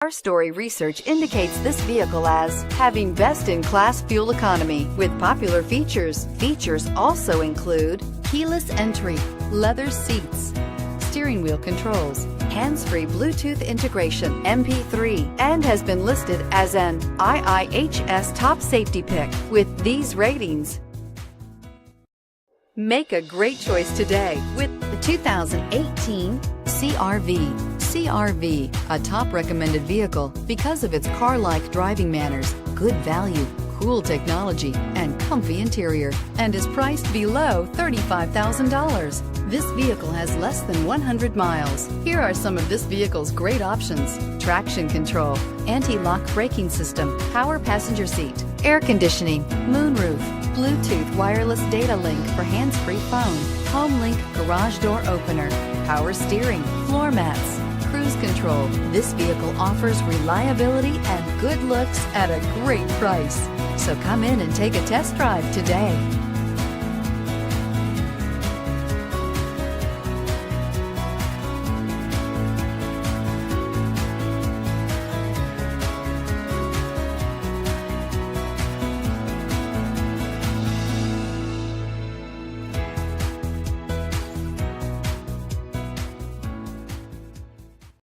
Our story research indicates this vehicle as having best-in-class fuel economy with popular features. Features also include keyless entry, leather seats, steering wheel controls, hands-free Bluetooth integration, MP3, and has been listed as an IIHS top safety pick with these ratings. Make a great choice today with the 2018 CR-V. CR-V, a top recommended vehicle because of its car-like driving manners, good value, cool technology, and comfy interior, and is priced below $35,000. This vehicle has less than 100 miles. Here are some of this vehicle's great options: traction control, anti-lock braking system, power passenger seat, air conditioning, moonroof, Bluetooth wireless data link for hands-free phone, home link garage door opener, power steering, floor mats, cruise control. This vehicle offers reliability and good looks at a great price. So come in and take a test drive today.